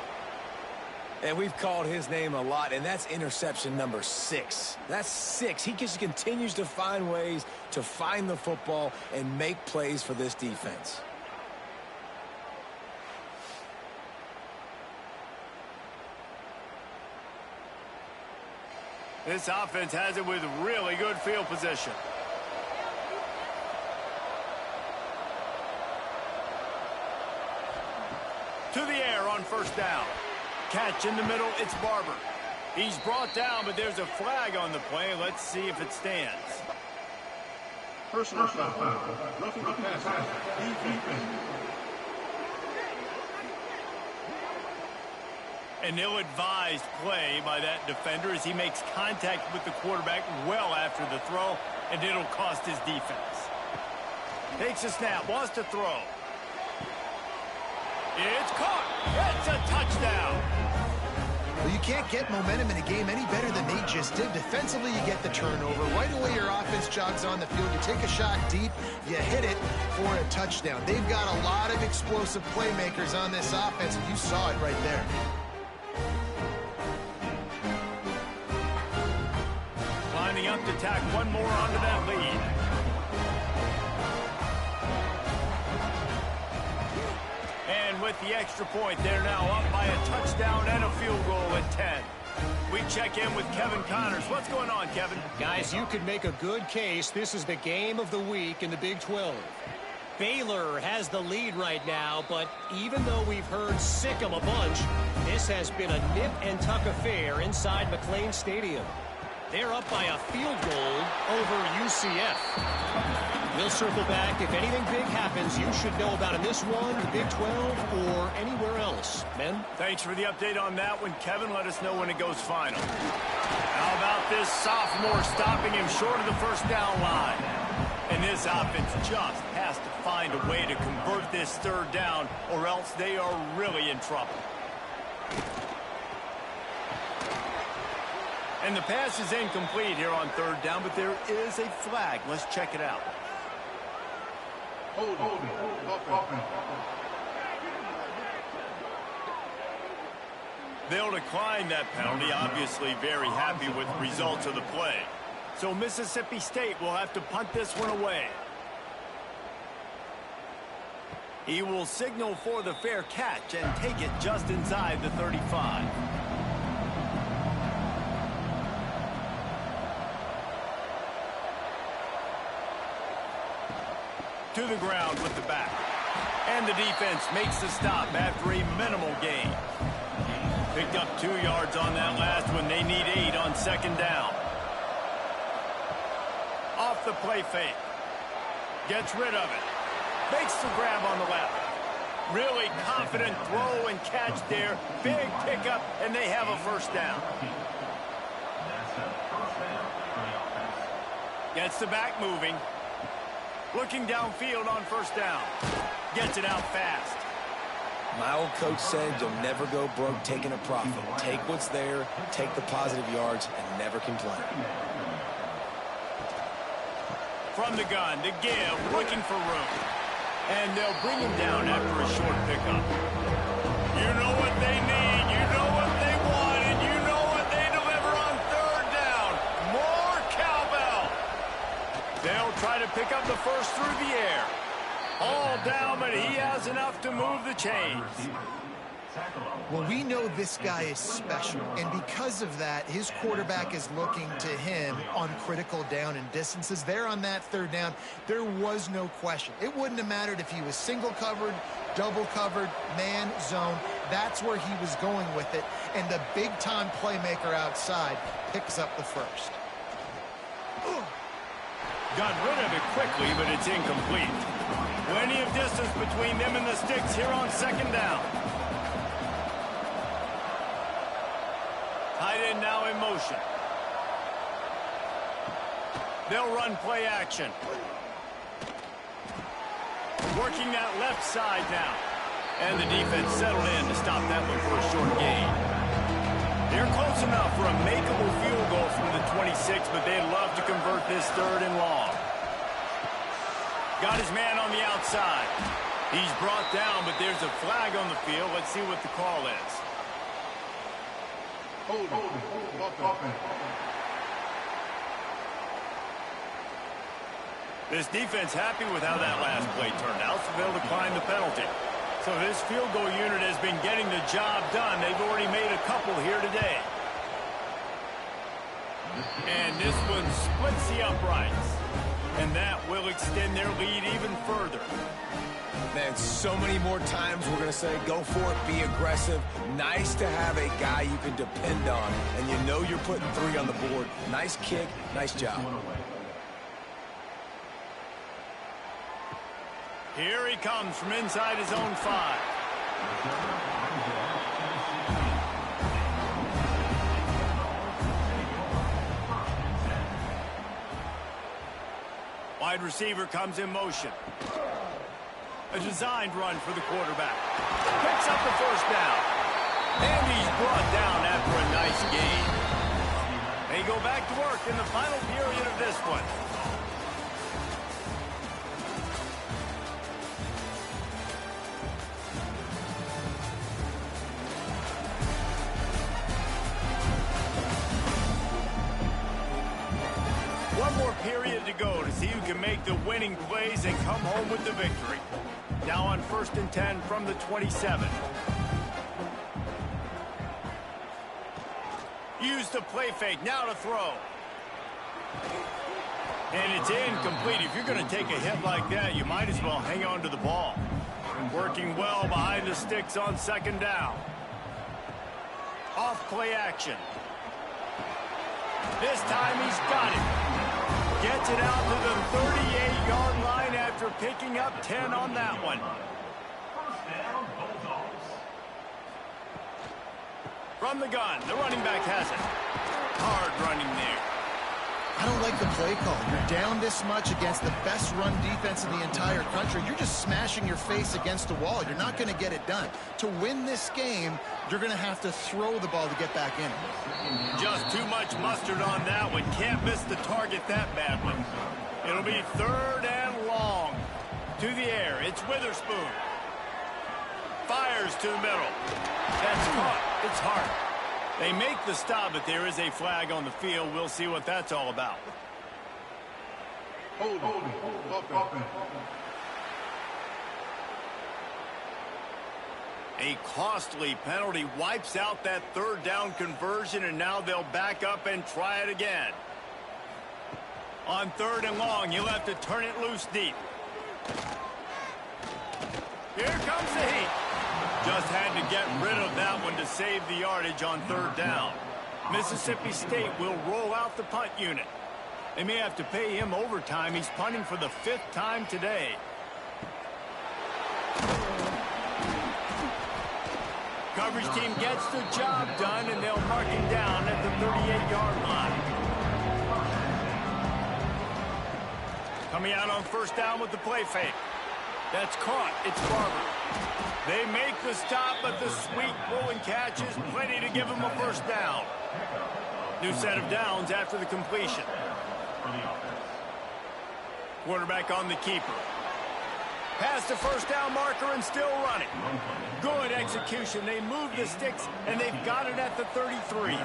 B: And we've called his name a lot, and that's interception number 6. That's 6. He just continues to find ways to find the football and make plays for this defense.
A: This offense has it with really good field position. To the air on first down. Catch in the middle, it's Barber. He's brought down, but there's a flag on the play. Let's see if it stands.
E: Personal foul. Roughing the passer.
A: An ill-advised play by that defender as he makes contact with the quarterback well after the throw, and it'll cost his defense. Takes a snap, wants to throw. It's caught. It's a touchdown.
C: Well, you can't get momentum in a game any better than they just did. Defensively, you get the turnover. Right away, your offense jogs on the field. You take a shot deep, you hit it for a touchdown. They've got a lot of explosive playmakers on this offense, and you saw it right there.
A: Lining up look to tack one more onto that lead. And with the extra point, they're now up by a touchdown and a field goal at 10. We check in with Kevin Connors. What's going on, Kevin?
D: Guys, you could make a good case. This is the game of the week in the Big 12. Baylor has the lead right now, but even though we've heard sick 'em a bunch, this has been a nip-and-tuck affair inside McLean Stadium. They're up by a field goal over UCF. We'll circle back. If anything big happens, you should know about in this one, the Big 12, or anywhere else. Ben?
A: Thanks for the update on that one, Kevin. Let us know when it goes final. How about this sophomore stopping him short of the first down line? And this offense just has to find a way to convert this third down, or else they are really in trouble. And the pass is incomplete here on third down, but there is a flag. Let's check it out. They'll decline that penalty. Obviously very happy with the results of the play. So Mississippi State will have to punt this one away. He will signal for the fair catch and take it just inside the 35. To the ground with the back. And the defense makes the stop after a minimal gain. Picked up 2 yards on that last one. They need 8 on second down. Off the play fake. Gets rid of it. Makes the grab on the left. Really confident throw and catch there. Big pickup, and they have a first down. Gets the back moving. Looking downfield on first down. Gets it out fast.
B: My old coach said you'll never go broke taking a profit. Take what's there, take the positive yards, and never complain.
A: From the gun to give, looking for room. And they'll bring him down after a short pickup. You know what they need, you know what they want, and you know what they deliver on third down. More cowbell. They'll try to pick up the first through the air. All down, but he has enough to move the chains.
C: Well, we know this guy is special, and because of that, his quarterback is looking to him on critical down and distances. There on that third down, there was no question. It wouldn't have mattered if he was single covered, double covered, man, zone. That's where he was going with it, and the big-time playmaker outside picks up the first.
A: Got rid of it quickly, but it's incomplete. Plenty of distance between them and the sticks here on second down. Tight end now in motion. They'll run play action. Working that left side now. And the defense settled in to stop that one for a short gain. They're close enough for a makeable field goal from the 26, but they'd love to convert this third and long. Got his man on the outside. He's brought down, but there's a flag on the field. Let's see what the call is. This defense happy with how that last play turned out, so they'll decline the penalty. So this field goal unit has been getting the job done. They've already made a couple here today. And this one splits the uprights. And that will extend their lead even further.
B: Man, so many more times we're going to say, go for it, be aggressive. Nice to have a guy you can depend on, and you know you're putting 3 on the board. Nice kick, nice job.
A: Here he comes from inside his own 5. Wide receiver comes in motion. A designed run for the quarterback. Picks up the first down. And he's brought down after a nice gain. They go back to work in the final period of this one. minute to go to see who can make the winning plays and come home with the victory. Now on 1st and 10 from the 27. Use the play fake, now to throw. And it's incomplete. If you're going to take a hit like that, you might as well hang on to the ball. Working well behind the sticks on 2nd down. Off play action. This time he's got it. Gets it out to the 38-yard line after picking up 10 on that one. From the gun, the running back has it. Hard running there.
C: I don't like the play call. You're down this much against the best run defense in the entire country. You're just smashing your face against the wall. You're not going to get it done. To win this game, you're going to have to throw the ball to get back in it.
A: Just too much mustard on that one. Can't miss the target that badly. It'll be 3rd and long. To the air, it's Witherspoon. Fires to the middle. That's caught. It's hard. They make the stop, but there is a flag on the field. We'll see what that's all about.
E: Hold.
A: A costly penalty wipes out that 3rd down conversion, and now they'll back up and try it again. On 3rd and long, you'll have to turn it loose deep. Here comes the heat. Just had to get rid of that one to save the yardage on 3rd down. Mississippi State will roll out the punt unit. They may have to pay him overtime. He's punting for the 5th time today. Coverage team gets the job done, and they'll mark him down at the 38-yard line. Coming out on 1st down with the play fake. That's caught. It's Barber. They make the stop, but the sweet rolling catch is plenty to give them a 1st down. New set of downs after the completion. Quarterback on the keeper. Past the 1st down marker and still running. Good execution. They move the sticks, and they've got it at the 33.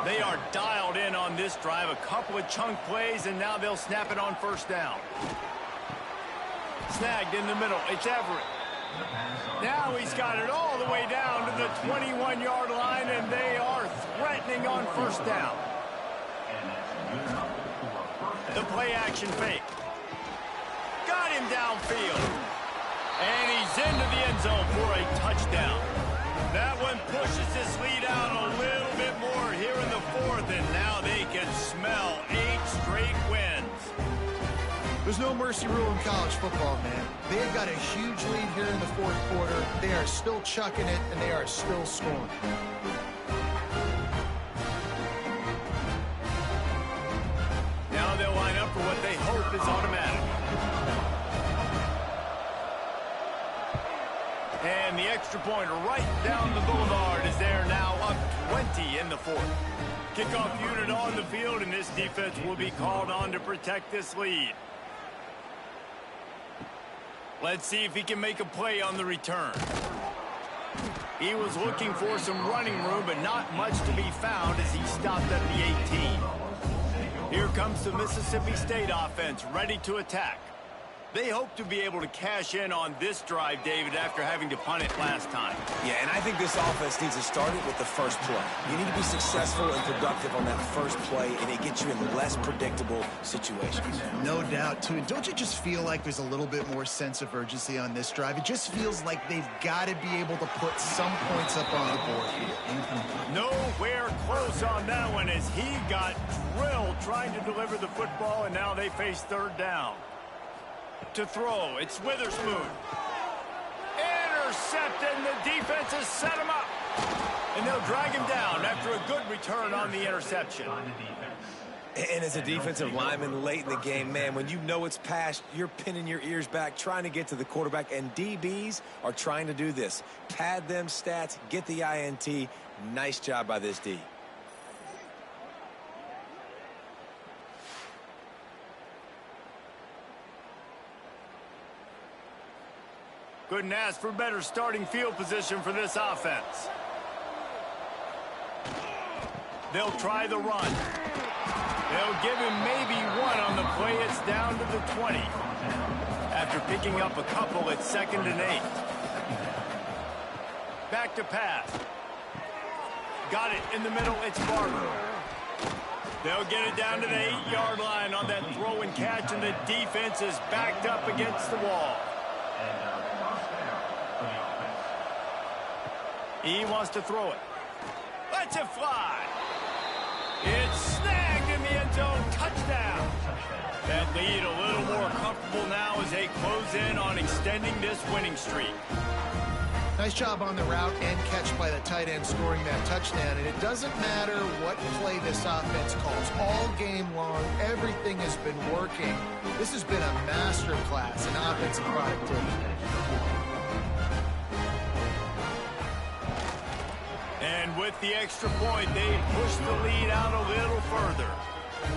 A: They are dialed in on this drive. A couple of chunk plays, and now they'll snap it on 1st down. Snagged in the middle. It's Everett. Now he's got it all the way down to the 21-yard line, and they are threatening on 1st down. The play action fake. Got him downfield. And he's into the end zone for a touchdown. That one pushes this lead out a little bit more here in the 4th, and now they can smell 8 straight wins.
C: There's no mercy rule in college football, man. They've got a huge lead here in the 4th quarter. They are still chucking it, and they are still scoring.
A: Now they'll line up for what they hope is automatic. And the extra point right down the boulevard is there now, up 20 in the 4th. Kickoff unit on the field, and this defense will be called on to protect this lead. Let's see if he can make a play on the return. He was looking for some running room, but not much to be found as he stopped at the 18. Here comes the Mississippi State offense, ready to attack. They hope to be able to cash in on this drive, David, after having to punt it last time.
B: Yeah, and I think this offense needs to start it with the first play. You need to be successful and productive on that first play, and it gets you in less predictable situations.
C: No doubt, too. And don't you just feel like there's a little bit more sense of urgency on this drive? It just feels like they've got to be able to put some points up on the board here.
A: Nowhere close on that one as he got drilled trying to deliver the football, and now they face 3rd down. To throw, it's Witherspoon. Intercepted, and the defense has set him up. And they'll drag him down after a good return on the interception.
B: And as a defensive lineman late in the game, man, when you know it's past, you're pinning your ears back, trying to get to the quarterback, and DBs are trying to do this. Pad them stats, get the INT. Nice job by this D.
A: Couldn't ask for better starting field position for this offense. They'll try the run. They'll give him maybe one on the play. It's down to the 20. After picking up a couple, it's 2nd and 8. Back to pass. Got it in the middle. It's Barber. They'll get it down to the 8-yard line on that throw and catch, and the defense is backed up against the wall. He wants to throw it. Lets it fly. It's snagged in the end zone. Touchdown. That lead a little more comfortable now as they close in on extending this winning streak.
C: Nice job on the route and catch by the tight end scoring that touchdown. And it doesn't matter what play this offense calls. All game long, everything has been working. This has been a master class in offensive productivity.
A: And with the extra point, they push the lead out a little further.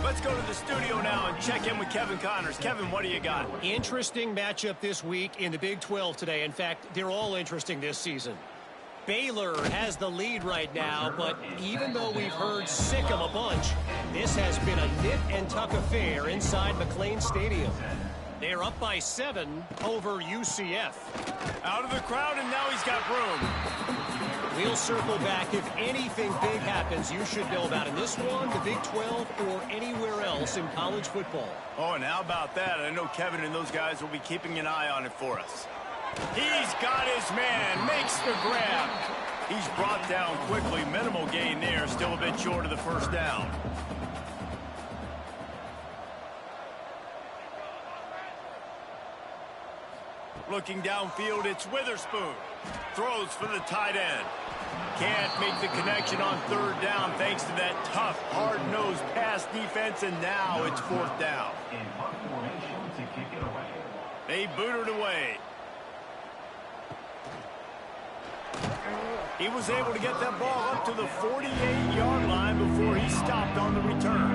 A: Let's go to the studio now and check in with Kevin Connors. Kevin, what do you got?
D: Interesting matchup this week in the Big 12 today. In fact, they're all interesting this season. Baylor has the lead right now, but even though we've heard sick 'em a bunch, this has been a nip and tuck affair inside McLean Stadium. They're up by 7 over UCF.
A: Out of the crowd, and now he's got room.
D: We'll circle back. If anything big happens, you should know about in this one, the Big 12, or anywhere else in college football.
A: Oh, and how about that? I know Kevin and those guys will be keeping an eye on it for us. He's got his man, makes the grab. He's brought down quickly. Minimal gain there, still a bit short of the first down. Looking downfield, it's Witherspoon. Throws for the tight end. Can't make the connection on 3rd down thanks to that tough, hard-nosed pass defense, and now it's 4th down. They boot it away. He was able to get that ball up to the 48-yard line before he stopped on the return.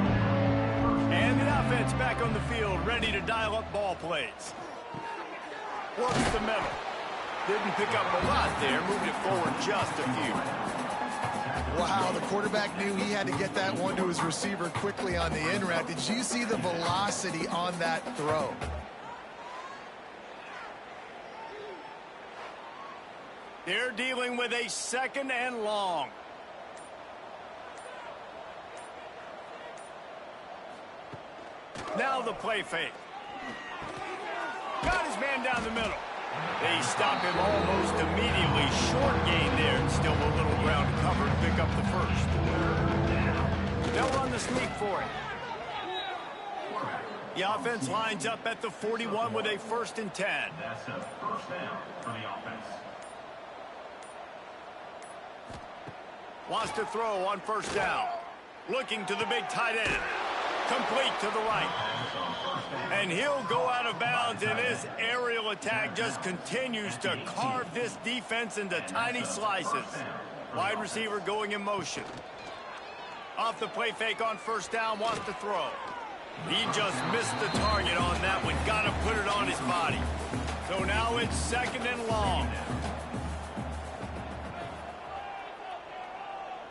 A: And the offense back on the field, ready to dial up ball plays. Works the middle. Didn't pick up a lot there. Moved it forward just a few.
C: Wow, the quarterback knew he had to get that one to his receiver quickly on the in route. Did you see the velocity on that throw?
A: They're dealing with a 2nd and long. Now the play fake. Got his man down the middle. They stop him almost immediately. Short gain there, and still a little ground to cover to pick up the first. They'll run the sneak for it. The offense lines up at the 41 with a 1st and 10.
E: That's a first down for the offense.
A: Wants to throw on 1st down. Looking to the big tight end. Complete to the right. And he'll go out of bounds, and this aerial attack just continues to carve this defense into tiny slices. Wide receiver going in motion. Off the play fake on 1st down, wants to throw. He just missed the target on that one. Got to put it on his body. So now it's 2nd and long.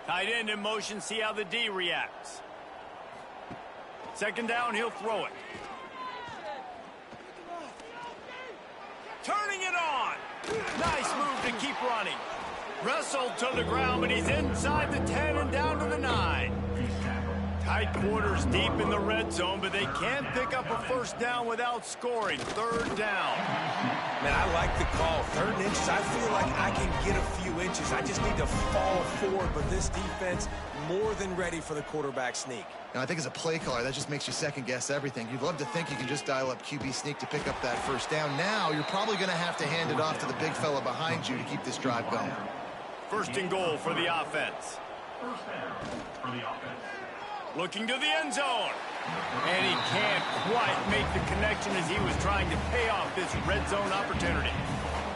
A: Tight end in motion, see how the D reacts. 2nd down, he'll throw it. Turning it on. Nice move to keep running. Wrestled to the ground, but he's inside the 10 and down to the 9. Tight quarters deep in the red zone, but they can't pick up a 1st down without scoring. 3rd down.
B: Man, I like the call. 3rd and inches, I feel like I can get a few inches. I just need to fall forward, but this defense more than ready for the quarterback sneak.
C: Now, I think as a play caller, that just makes you second-guess everything. You'd love to think you can just dial up QB sneak to pick up that 1st down. Now, you're probably going to have to hand it off to the big fella behind you to keep this drive going.
A: 1st and goal for the offense.
E: 1st down for the offense.
A: Looking to the end zone. And he can't quite make the connection as he was trying to pay off this red zone opportunity.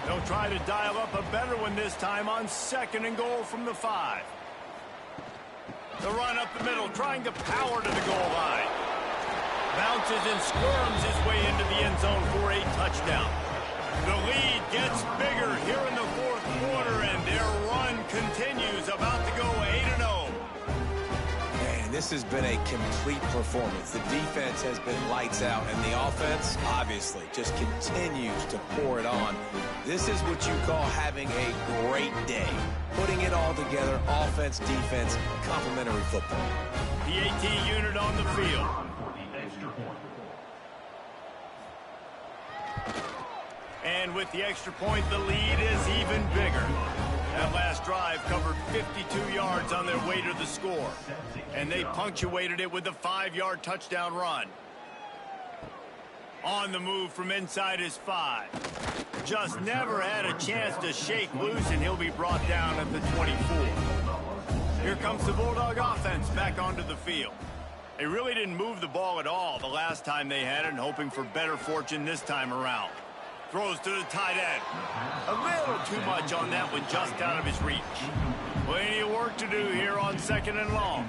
A: They'll try to dial up a better one this time on 2nd and goal from the 5. The run up the middle, trying to power to the goal line. Bounces and squirms his way into the end zone for a touchdown. The lead gets bigger here in the 4th quarter, and their run continues, about to go 8-0.
B: Man, this has been a complete performance. The defense has been lights out, and the offense, obviously, just continues to pour it on. This is what you call having a great day. Putting it all together, offense, defense, complementary football.
A: The AT unit on the field. And with the extra point, the lead is even bigger. That last drive covered 52 yards on their way to the score. And they punctuated it with a 5-yard touchdown run. On the move from inside his 5. Just never had a chance to shake loose, and he'll be brought down at the 24. Here comes the Bulldog offense back onto the field. They really didn't move the ball at all the last time they had it, and hoping for better fortune this time around. Throws to the tight end. A little too much on that one, just out of his reach. Plenty of work to do here on 2nd and long.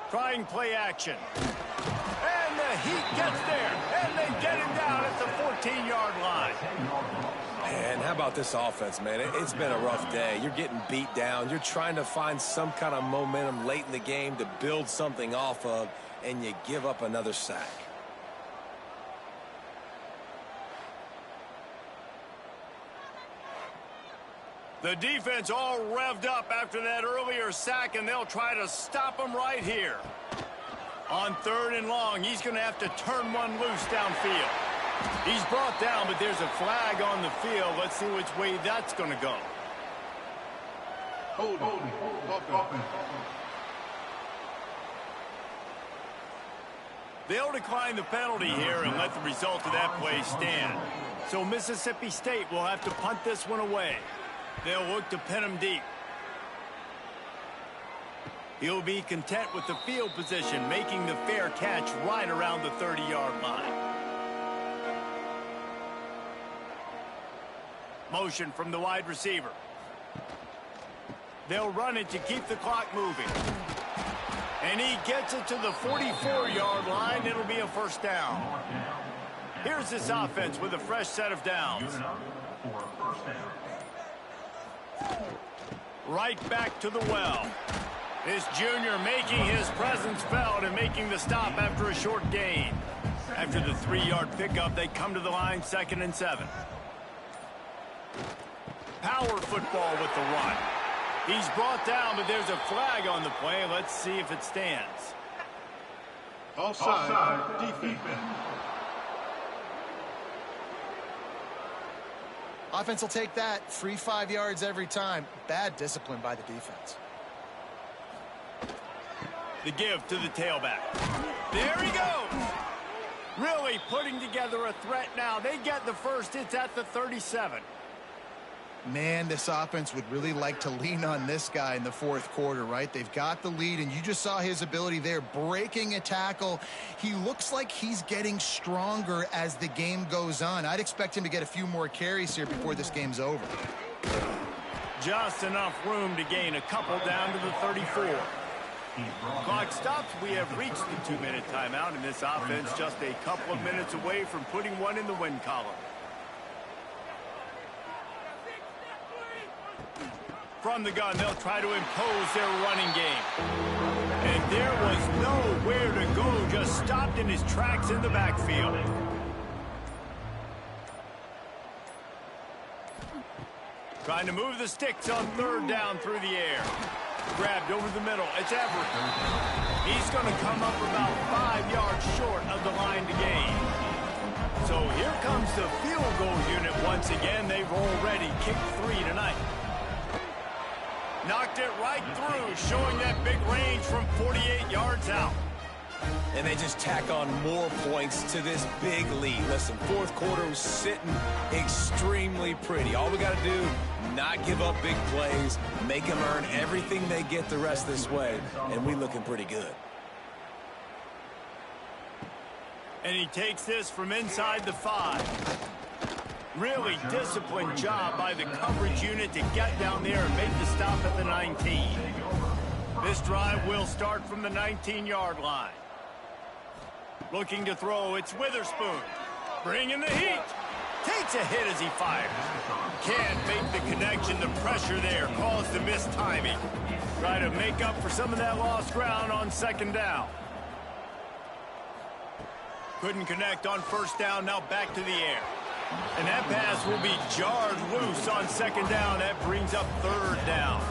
A: Trying play action. And the heat gets there. And they get him down at the 14-yard line.
B: And how about this offense, man? It's been a rough day. You're getting beat down. You're trying to find some kind of momentum late in the game to build something off of, and you give up another sack.
A: The defense all revved up after that earlier sack, and they'll try to stop him right here. On 3rd and long, he's going to have to turn one loose downfield. He's brought down, but there's a flag on the field. Let's see which way that's going to go.
E: Hold.
A: They'll decline the penalty here and let the result of that play stand. So Mississippi State will have to punt this one away. They'll look to pin him deep. He'll be content with the field position, making the fair catch right around the 30-yard line. Motion from the wide receiver. They'll run it to keep the clock moving. And he gets it to the 44-yard line. It'll be a 1st down. Here's this offense with a fresh set of downs. Right back to the well. This junior making his presence felt and making the stop after a short gain. After the 3-yard pickup, they come to the line 2nd and 7. Power football with the run. He's brought down, but there's a flag on the play. Let's see if it stands.
E: Offside defense.
C: Offense will take that. Free 5 yards every time. Bad discipline by the defense.
A: The give to the tailback. There he goes. Really putting together a threat now. They get the first. It's at the 37.
C: Man, this offense would really like to lean on this guy in the 4th quarter, right? They've got the lead, and you just saw his ability there, breaking a tackle. He looks like he's getting stronger as the game goes on. I'd expect him to get a few more carries here before this game's over.
A: Just enough room to gain a couple down to the 34. Clock stops. We have reached the 2-minute timeout, and this offense just a couple of minutes away from putting one in the win column. From the gun, they'll try to impose their running game. And there was nowhere to go, just stopped in his tracks in the backfield. Trying to move the sticks on 3rd down through the air. Grabbed over the middle. It's Everett. He's going to come up about 5 yards short of the line to gain. So here comes the field goal unit once again. They've already kicked 3 tonight. Knocked it right through, showing that big range from 48 yards out.
B: And they just tack on more points to this big lead. Listen, 4th quarter was sitting extremely pretty. All we got to do, not give up big plays, make them earn everything they get the rest this way, and we looking pretty good.
A: And he takes this from inside the 5. Really disciplined job by the coverage unit to get down there and make the stop at the 19. This drive will start from the 19-yard line. Looking to throw, it's Witherspoon. Bringing the heat. Takes a hit as he fires. Can't make the connection. The pressure there caused the missed timing. Try to make up for some of that lost ground on second down. Couldn't connect on first down. Now back to the air. And that pass will be jarred loose on second down. That brings up third down.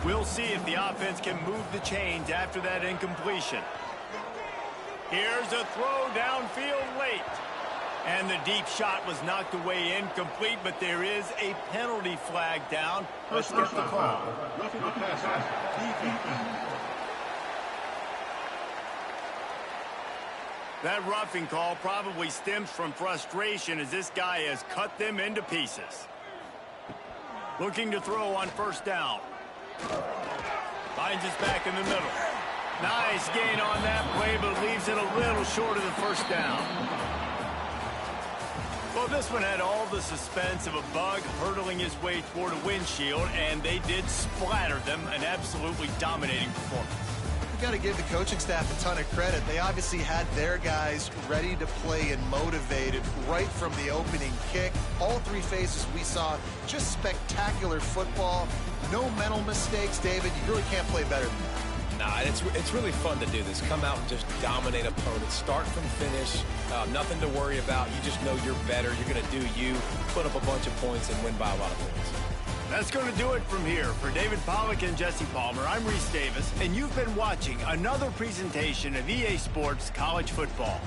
A: We'll see if the offense can move the chains after that incompletion. Here's a throw downfield late. And the deep shot was knocked away incomplete, but there is a penalty flag down. Let's get the call. That roughing call probably stems from frustration as this guy has cut them into pieces. Looking to throw on first down. Finds his back in the middle. Nice gain on that play, but leaves it a little short of the first down. Well, this one had all the suspense of a bug hurtling his way toward a windshield, and they did splatter them. An absolutely dominating performance.
C: We've got to give the coaching staff a ton of credit. They obviously had their guys ready to play and motivated right from the opening kick. All three phases we saw, just spectacular football. No mental mistakes, David. You really can't play better than that.
B: Nah, it's really fun to do this. Come out and just dominate opponents. Start from finish. Nothing to worry about. You just know you're better. You're going to do you, put up a bunch of points, and win by a lot of points.
A: That's going to do it from here. For David Pollack and Jesse Palmer, I'm Reese Davis, and you've been watching another presentation of EA Sports College Football.